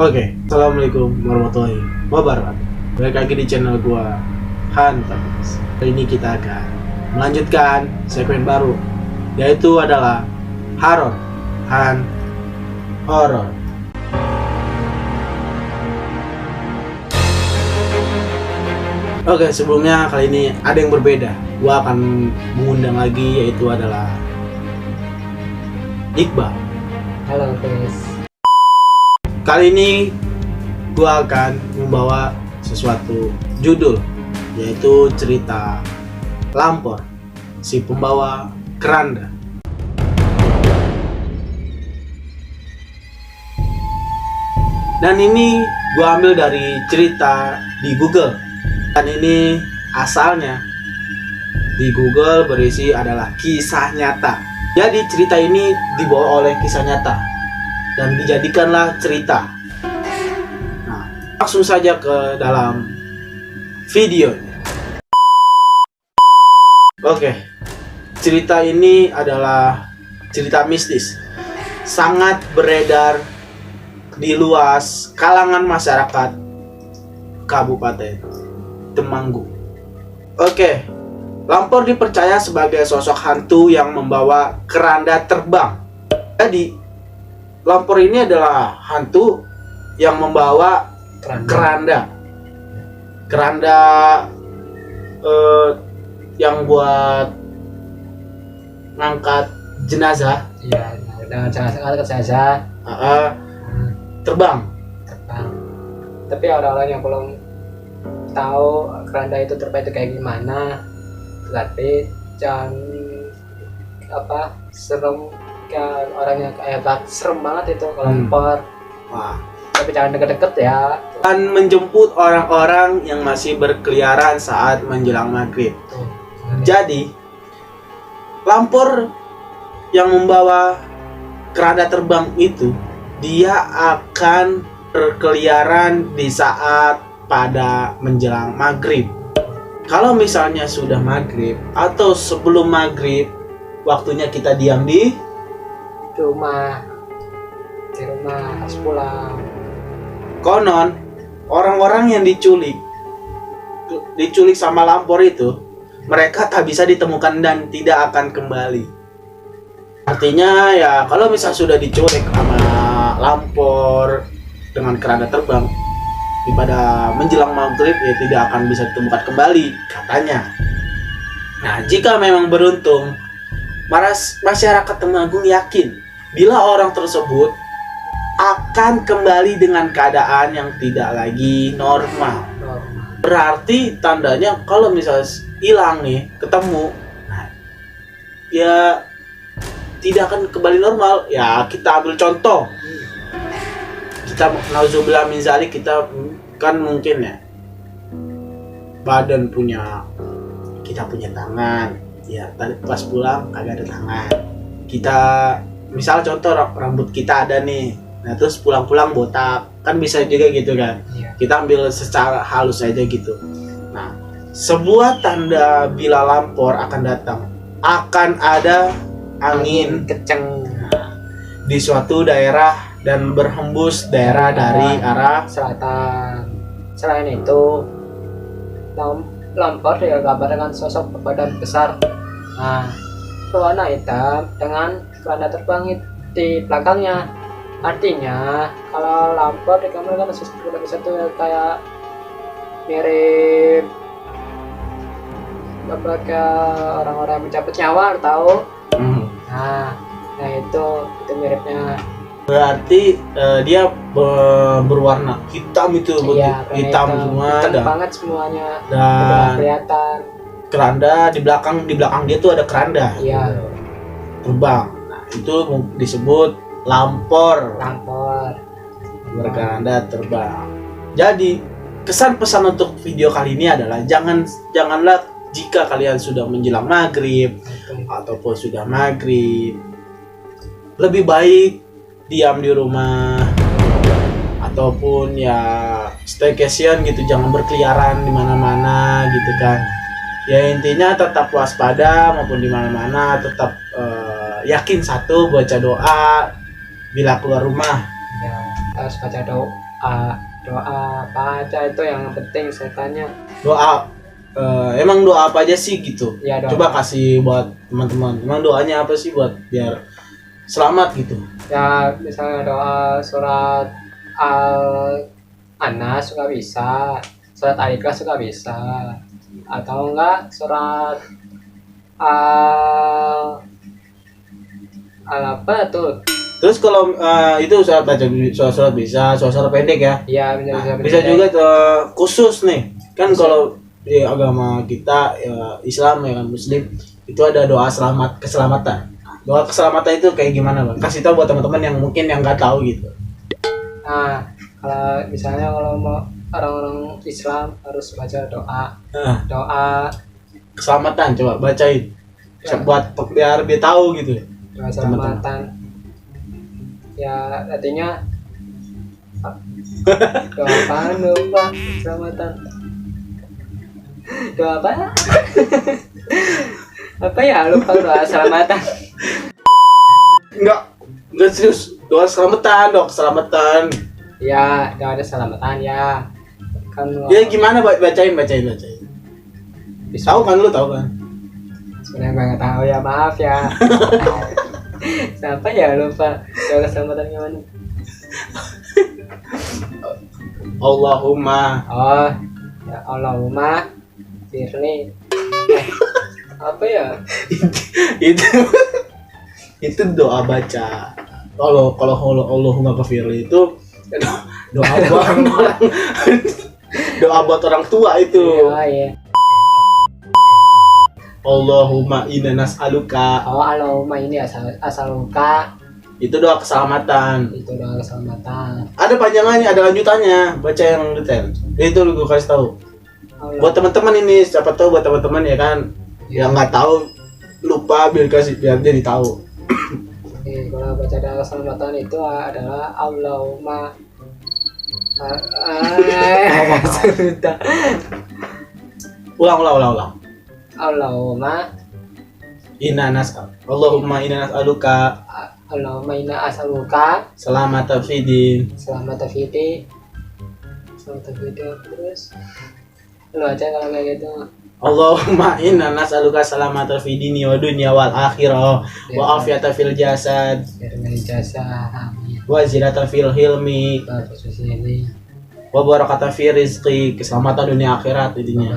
Oke, Assalamualaikum warahmatullahi wabarakatuh. Balik lagi di channel gua Hunters. Kali ini kita akan melanjutkan segmen baru, yaitu adalah horror and horror. Oke, sebelumnya kali ini ada yang berbeda. Gua akan mengundang lagi, yaitu adalah Iqbal. Halo guys. Kali ini gua akan membawa sesuatu judul, yaitu cerita Lampor, si pembawa keranda. Dan ini gua ambil dari cerita di Google. Dan ini asalnya di Google berisi adalah kisah nyata. Jadi cerita ini dibawa oleh kisah nyata dan dijadikanlah cerita. Nah, langsung saja ke dalam videonya. Oke, cerita ini adalah cerita mistis, sangat beredar di luas kalangan masyarakat Kabupaten Temanggung. Oke, Lampor dipercaya sebagai sosok hantu yang membawa keranda terbang. Jadi Lampor ini adalah hantu yang membawa keranda yang buat ngangkat jenazah. Iya, dengan jenazah Terbang. Tapi orang-orang yang belum tahu keranda itu terbang itu kayak gimana, tapi jangan serem kan, orangnya kayak serem banget itu kalau Lampor. Wah. Tapi jangan deket-deket ya. Dan menjemput orang-orang yang masih berkeliaran saat menjelang maghrib. Jadi Lampor yang membawa keranda terbang itu, dia akan berkeliaran di saat pada menjelang maghrib. Kalau misalnya sudah maghrib atau sebelum maghrib, waktunya kita diam di rumah harus pulang. Konon orang-orang yang diculik sama Lampor itu, mereka tak bisa ditemukan dan tidak akan kembali. Artinya ya, kalau misal sudah diculik sama Lampor dengan keranda terbang pada menjelang maghrib, ya tidak akan bisa ditemukan kembali katanya. Nah, jika memang beruntung, masyarakat Temanggung yakin bila orang tersebut akan kembali dengan keadaan yang tidak lagi normal. Berarti tandanya kalau misalnya hilang nih, ketemu, nah, ya tidak akan kembali normal. Ya kita ambil contoh, kita nauzubillah min zalik, kita kan mungkin ya badan kita punya tangan, ya tadi pas pulang kagak ada tangan. Kita misal contoh rambut kita ada nih, nah terus pulang-pulang botak, kan bisa juga gitu kan. Kita ambil secara halus aja gitu. Nah, sebuah tanda bila Lampor akan datang, akan ada angin kencang di suatu daerah dan berhembus daerah dari arah selatan. Selain itu, Lampor digambar dengan sosok berbadan besar, berwarna hitam dengan keranda terbang di belakangnya. Artinya kalau Lampor digambarkan sosok berbadan besar itu kayak mirip orang-orang yang mencabut nyawa, tahu? Nah itu miripnya. Berarti dia berwarna hitam itu, Iya, hitam semua, hitam banget semuanya, dan kelihatan. Keranda di belakang dia tuh ada keranda. Iya. Terbang. Nah, itu disebut Lampor. Berkeranda terbang. Jadi kesan pesan untuk video kali ini adalah janganlah jika kalian sudah menjelang maghrib ataupun sudah maghrib, lebih baik diam di rumah ataupun ya staycation gitu, jangan berkeliaran di mana-mana gitu kan. Ya intinya tetap waspada maupun di mana-mana, tetap yakin satu, baca doa bila keluar rumah. Ya, harus baca doa apa aja itu yang penting setannya. Doa emang doa apa aja sih gitu? Ya, doa. Coba kasih buat teman-teman. Emang doanya apa sih buat biar selamat gitu? Ya misalnya doa surat Al-Anas juga bisa, surat Al-Ikhlas juga bisa, atau enggak surat Al apa tuh. Terus kalau itu surat baca surat bisa, surat pendek ya. Iya Bisa juga khusus nih. Kan kalau di agama kita ya, Islam ya kan Muslim itu ada doa keselamatan. Doa keselamatan itu kayak gimana Bang? Kasih tahu buat teman-teman yang mungkin yang nggak tahu gitu. Nah, kalau misalnya kalau mau orang-orang Islam harus baca doa Keselamatan coba bacain. Ya. Buat biar dia tahu gitu. doa keselamatan. Ya artinya doa apa lupa keselamatan. Doa apa? Apa ya lupa doa keselamatan. Enggak serius. Doa keselamatan, doa keselamatan. Ya doa keselamatan ya. Kan Ya gimana bacain. Tahu kan lu tahu kan? sebenarnya gue nggak tahu ya, maaf ya. Siapa ya lupa doa keselamatan gimana? Allahumma Oh ya Allahumma firli. Apa ya? itu doa baca. Kalau Allahumma ghafirli itu doa buat orang doa buat orang tua itu. Iya. Allahumma inna nas'aluka. Oh Allahumma ini asal luka. Itu doa keselamatan. Itu doa keselamatan. Ada panjangannya, ada lanjutannya. Baca yang detail. Itu gue kasih tahu. Allah. Buat teman-teman ini, siapa tahu buat teman-teman ya kan yang nggak tahu lupa biar jadi tahu. Oke, kalau baca doa keselamatan itu adalah Allahumma sudah. Ulang. Allahumma Allahumma inna nas'aluka Allahumma inna as'aluka salamata fidin. selamat fiti terus lu aja kalau kayak gitu. Allahumma inna nas'aluka salamata fidini wa dunya wal akhirah wa afiyata fil jasad Dengan jasa amin. wa zirata fil hilmi Bagus ini. wa barakata fi rizqi, keselamatan dunia akhirat intinya.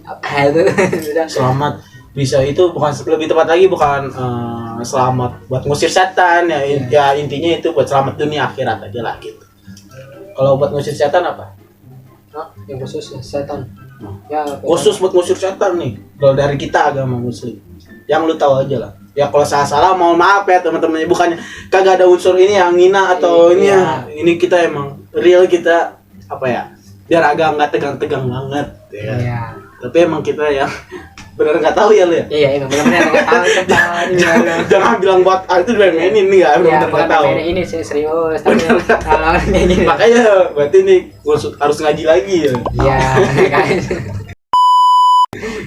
Apa itu? Sudah. Selamat bisa itu bukan lebih tepat lagi bukan selamat buat ngusir setan ya, ya intinya itu buat selamat dunia akhirat aja lah gitu. Kalau buat ngusir setan apa? Hah? Yang khusus ya, setan. Hmm. Ya, Khusus buat ngusir setan nih. Kalau dari kita agama muslim. Yang lu tahu aja lah. Ya kalau salah mohon maaf ya teman-teman, bukannya kagak ada unsur ini yang ngina atau ini ya. Ini kita emang real kita apa ya? Biar agak nggak tegang-tegang banget ya. Iya. Tapi emang kita yang benar nggak tahu ya lu ya. Iya, emang benar-benar nggak tahu tentang gimana. Jangan bilang buat itu udah main ini nggak Iya, benar bukan nggak tahu. ini sih serius. Tapi kalau kayak gini. Makanya berarti nih harus ngaji lagi ya. Iya, kan.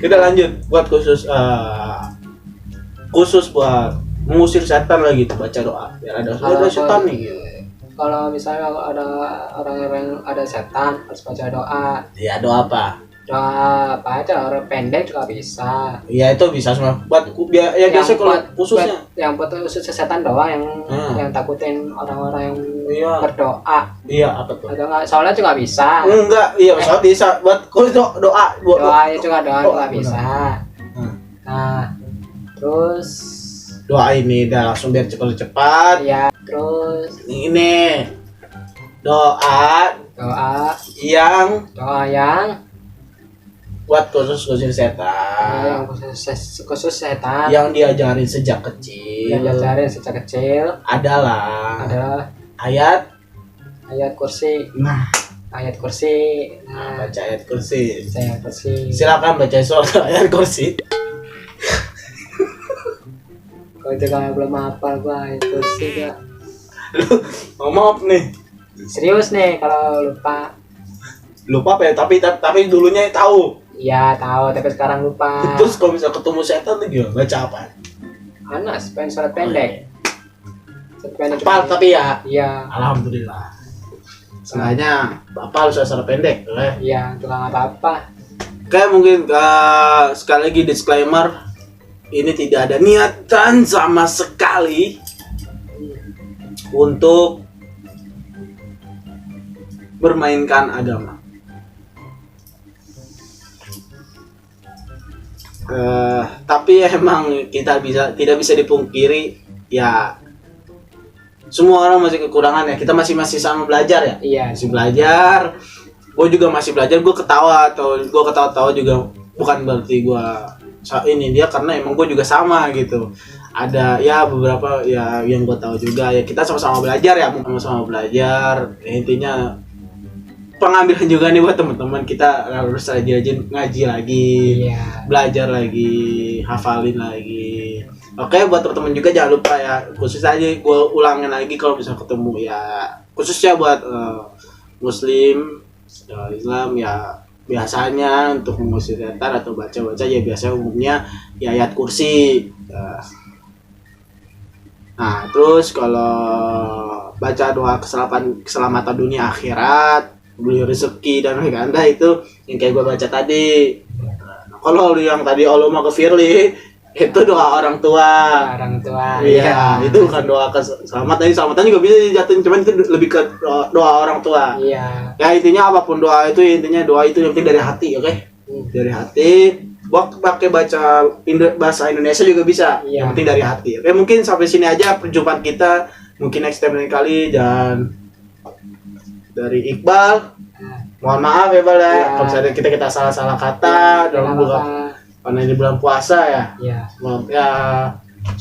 Kita lanjut buat khusus buat mengusir setan lagi tuh baca doa biar ada setan nih gitu. Kalau misalnya ada orang yang ada setan harus baca doa. Ya doa apa? Doa apa aja, orang pendek juga bisa. Iya itu bisa semua buat biar ya biasa kalau khususnya yang buat khusus setan doang yang takutin orang-orang yang iya berdoa. iya apa tuh? Atau enggak sholat juga bisa. Enggak iya sholat bisa buat khusus doa buat Doa juga bisa. Nah terus doa ini dah langsung biar cepat ya terus ini doa yang buat khusus setan yang khusus setan yang diajarin sejak kecil adalah ayat kursi. Nah Ayat kursi. baca ayat kursi. Silakan baca surat ayat kursi. Kalau itu kalau belum hafal gua ayat kursi ya. Maaf nih. Serius nih kalau lupa Apa ya? Tapi dulunya tahu. Iya tahu tapi sekarang lupa. Terus kalau bisa ketemu setan tuh gimana? Baca apa? Anas surat pendek. Surat pendek. Cepat tapi ya. Iya. Alhamdulillah. Sengaja apa lu secara pendek, Iya, untuk nggak apa-apa. Kayak mungkin sekali lagi disclaimer, ini tidak ada niatan sama sekali untuk bermainkan agama. Tapi emang kita tidak bisa dipungkiri ya, semua orang masih kekurangan ya. Kita masih sama belajar ya. Iya. Masih belajar. Gue juga masih belajar. Gue ketawa juga bukan berarti gue ini dia, karena emang gue juga sama gitu. Ada ya beberapa ya yang gue tahu juga ya, kita sama-sama belajar ya, sama-sama belajar. Ya, intinya pengambilan juga nih buat teman-teman, kita harus rajin ngaji lagi, Iya. belajar lagi, hafalin lagi. Oke, buat teman-teman juga jangan lupa ya, khusus aja gue ulangin lagi kalau bisa ketemu ya, khususnya buat Muslim, Islam ya, biasanya untuk mengusir setan atau baca-baca ya biasanya umumnya ya ayat kursi. Nah, terus kalau baca doa keselamatan dunia akhirat, beli rezeki dan ganda, itu yang kayak gue baca tadi. Nah, kalau yang tadi Allahumma ghafirli itu doa orang tua. Orang tua. Iya, itu bukan doa keselamatan. Selamatan juga bisa dijatuhin, cuman itu lebih ke doa orang tua. Iya. Ya intinya apapun doa itu, intinya doa itu yang penting dari hati, oke? Dari hati. Pakai bahasa Indonesia juga bisa. Iya. Yang penting dari hati. Oke, mungkin sampai sini aja perjumpaan kita. Mungkin next time lain kali. Dan dari Iqbal, mohon maaf ya Bal ya, Iya. kalau misalnya kita salah kata dalam karena ini bulan puasa ya. Iya.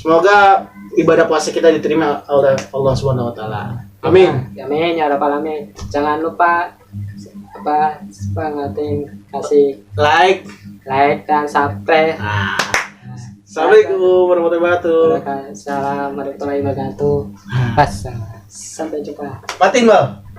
Semoga ibadah puasa kita diterima oleh Allah Subhanahu wa taala. Amin. Amin ya rabbal alamin. Jangan lupa semangatin kasih Like. dan subscribe. Assalamualaikum warahmatullahi wabarakatuh. Assalamualaikum warahmatullahi wabarakatuh. Pas. Sampai jumpa. Patin Bal.